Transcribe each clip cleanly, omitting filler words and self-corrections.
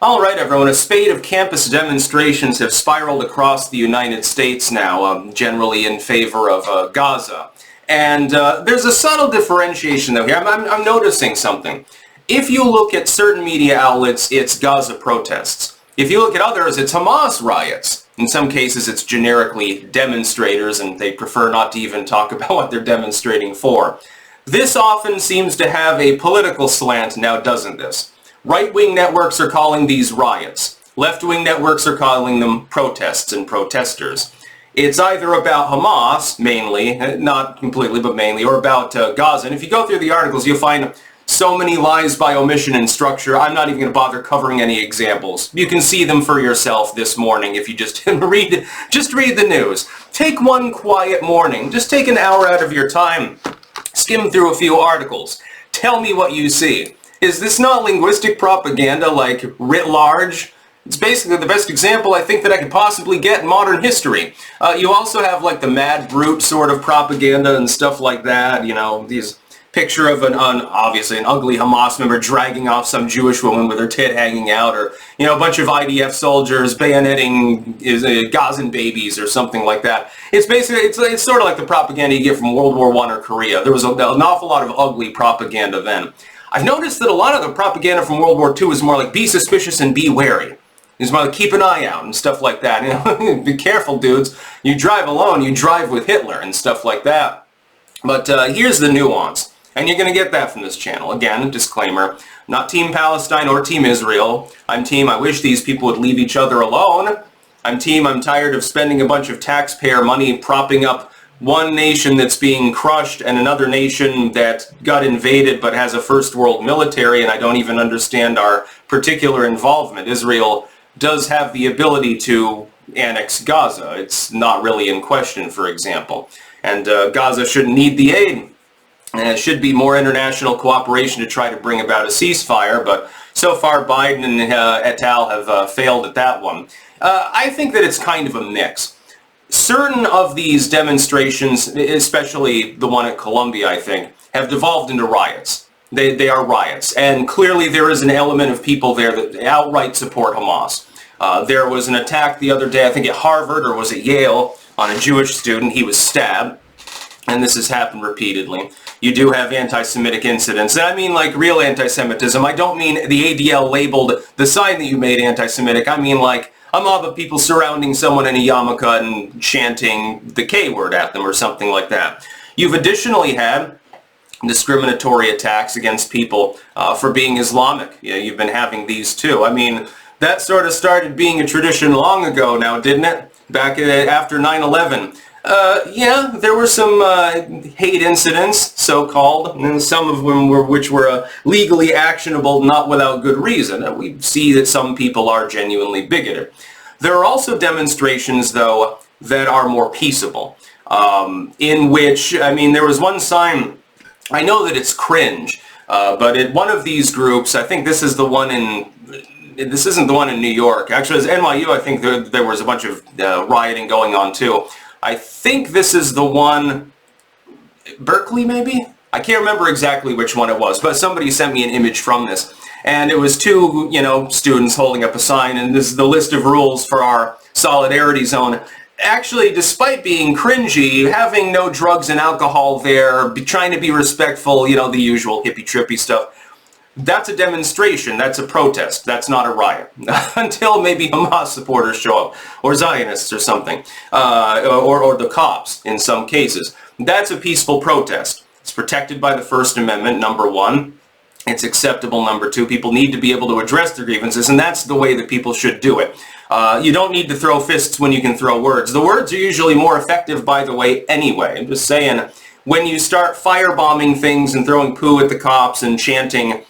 All right, everyone. A spate of campus demonstrations have spiraled across the United States now, generally in favor of Gaza. And there's a subtle differentiation, though, here. I'm noticing something. If you look at certain media outlets, it's Gaza protests. If you look at others, it's Hamas riots. In some cases, it's generically demonstrators, and they prefer not to even talk about what they're demonstrating for. This often seems to have a political slant now, doesn't this? Right-wing networks are calling these riots. Left-wing networks are calling them protests and protesters. It's either about Hamas, mainly, not completely, but mainly, or about Gaza. And if you go through the articles, you'll find so many lies by omission and structure, I'm not even going to bother covering any examples. You can see them for yourself this morning if you just read the news. Take one quiet morning. Just take an hour out of your time. Skim through a few articles. Tell me what you see. Is this not linguistic propaganda, like, writ large? It's basically the best example I think that I could possibly get in modern history. You also have, like, the mad brute sort of propaganda and stuff like that, you know, these picture of obviously an ugly Hamas member dragging off some Jewish woman with her tit hanging out, or, you know, a bunch of IDF soldiers bayoneting Gazan babies or something like that. It's basically, it's sort of like the propaganda you get from World War I or Korea. There was an awful lot of ugly propaganda then. I've noticed that a lot of the propaganda from World War II is more like be suspicious and be wary. It's more like keep an eye out and stuff like that. You know, be careful, dudes. You drive alone, you drive with Hitler and stuff like that. But here's the nuance. And you're going to get that from this channel. Again, disclaimer, not Team Palestine or Team Israel. I'm Team, I wish these people would leave each other alone. I'm Team, I'm tired of spending a bunch of taxpayer money propping up one nation that's being crushed and another nation that got invaded but has a first world military, and I don't even understand our particular involvement. Israel does have the ability to annex Gaza. It's not really in question, for example. And Gaza shouldn't need the aid. And it should be more international cooperation to try to bring about a ceasefire, but so far Biden and et al. Have failed at that one. I think that it's kind of a mix. Certain of these demonstrations, especially the one at Columbia, I think, have devolved into riots. They are riots, and clearly there is an element of people there that outright support Hamas. There was an attack the other day, I think at Harvard, or was it Yale, on a Jewish student. He was stabbed, and this has happened repeatedly. You do have anti-Semitic incidents. And I mean like real anti-Semitism. I don't mean the ADL labeled the sign that you made anti-Semitic. I mean like a mob of people surrounding someone in a yarmulke and chanting the K word at them or something like that. You've additionally had discriminatory attacks against people for being Islamic. Yeah, you've been having these too. I mean, that sort of started being a tradition long ago now, didn't it? Back after 9/11. Yeah, there were some hate incidents, so-called, and some of them which were legally actionable, not without good reason. We see that some people are genuinely bigoted. There are also demonstrations, though, that are more peaceable, in which, I mean, there was one sign, I know that it's cringe, but at one of these groups, I think this is the one in, this isn't the one in New York. Actually, as NYU, I think there was a bunch of rioting going on, too. I think this is the one, Berkeley maybe? I can't remember exactly which one it was, but somebody sent me an image from this. And it was two, you know, students holding up a sign, and this is the list of rules for our solidarity zone. Actually, despite being cringy, having no drugs and alcohol there, trying to be respectful, you know, the usual hippie-trippy stuff. That's a demonstration, that's a protest, that's not a riot. Until maybe Hamas supporters show up, or Zionists or something, or the cops in some cases. That's a peaceful protest. It's protected by the First Amendment, number one. It's acceptable, number two. People need to be able to address their grievances, and that's the way that people should do it. You don't need to throw fists when you can throw words. The words are usually more effective, by the way, anyway. I'm just saying, when you start firebombing things and throwing poo at the cops and chanting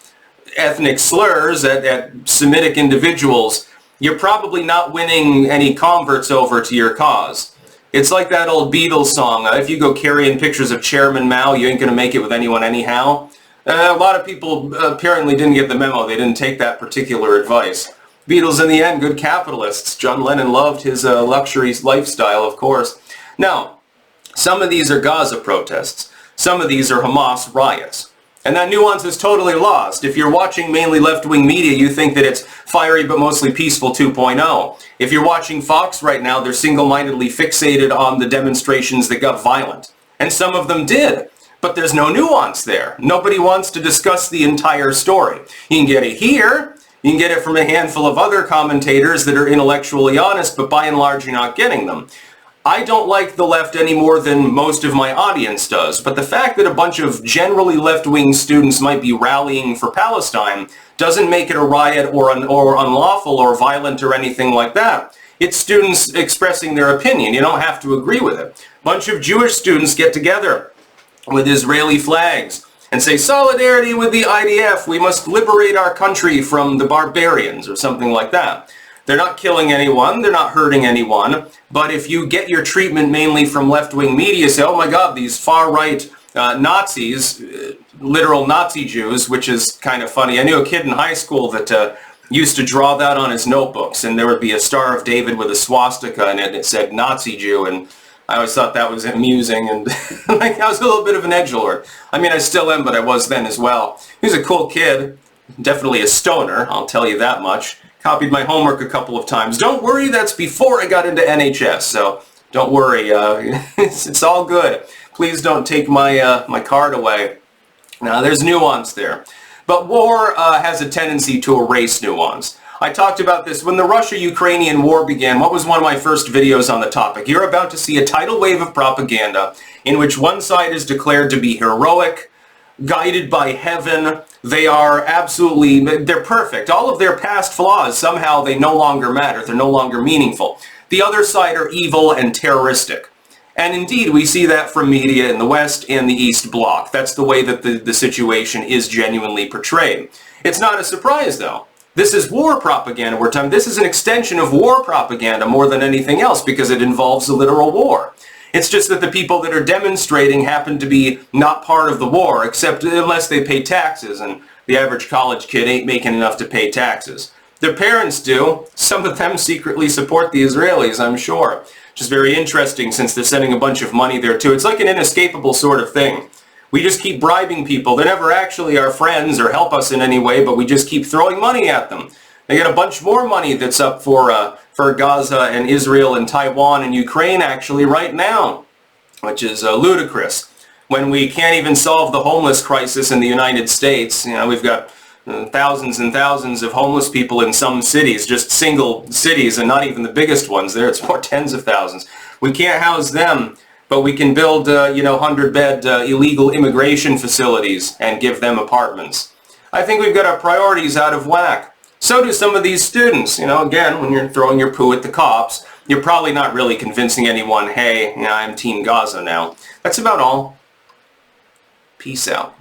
ethnic slurs at Semitic individuals, you're probably not winning any converts over to your cause. It's like that old Beatles song, if you go carrying pictures of Chairman Mao, you ain't going to make it with anyone anyhow. A lot of people apparently didn't get the memo. They didn't take that particular advice. Beatles, in the end, good capitalists. John Lennon loved his luxury lifestyle, of course. Now, some of these are Gaza protests. Some of these are Hamas riots. And that nuance is totally lost. If you're watching mainly left-wing media, you think that it's fiery but mostly peaceful 2.0. If you're watching Fox right now, they're single-mindedly fixated on the demonstrations that got violent. And some of them did. But there's no nuance there. Nobody wants to discuss the entire story. You can get it here. You can get it from a handful of other commentators that are intellectually honest, but by and large, you're not getting them. I don't like the left any more than most of my audience does, but the fact that a bunch of generally left-wing students might be rallying for Palestine doesn't make it a riot or unlawful or violent or anything like that. It's students expressing their opinion. You don't have to agree with it. A bunch of Jewish students get together with Israeli flags and say, solidarity with the IDF, we must liberate our country from the barbarians, or something like that. They're not killing anyone, they're not hurting anyone, but if you get your treatment mainly from left-wing media, say, oh my God, these far-right Nazis, literal Nazi Jews, which is kind of funny. I knew a kid in high school that used to draw that on his notebooks, and there would be a Star of David with a swastika in it, and it said Nazi Jew, and I always thought that was amusing, and like, I was a little bit of an edgelord. I mean, I still am, but I was then as well. He was a cool kid, definitely a stoner, I'll tell you that much. Copied my homework a couple of times. Don't worry, that's before I got into NHS, so don't worry, it's all good. Please don't take my, my card away. Now, there's nuance there. But war has a tendency to erase nuance. I talked about this when the Russia-Ukrainian war began. What was one of my first videos on the topic? You're about to see a tidal wave of propaganda in which one side is declared to be heroic, guided by heaven. They are absolutely, they're perfect. All of their past flaws, somehow they no longer matter. They're no longer meaningful. The other side are evil and terroristic. And indeed, we see that from media in the West and the East Bloc. That's the way that the situation is genuinely portrayed. It's not a surprise, though. This is war propaganda we're talking. This is an extension of war propaganda more than anything else because it involves a literal war. It's just that the people that are demonstrating happen to be not part of the war, except unless they pay taxes, and the average college kid ain't making enough to pay taxes. Their parents do. Some of them secretly support the Israelis, I'm sure. Which is very interesting since they're sending a bunch of money there too. It's like an inescapable sort of thing. We just keep bribing people. They're never actually our friends or help us in any way, but we just keep throwing money at them. They get a bunch more money that's up for Gaza and Israel and Taiwan and Ukraine actually right now, which is ludicrous. When we can't even solve the homeless crisis in the United States, you know, we've got thousands and thousands of homeless people in some cities, just single cities, and not even the biggest ones there. It's more tens of thousands. We can't house them, but we can build, 100-bed illegal immigration facilities and give them apartments. I think we've got our priorities out of whack. So do some of these students. You know, again, when you're throwing your poo at the cops, you're probably not really convincing anyone, hey, I'm Team Gaza now. That's about all. Peace out.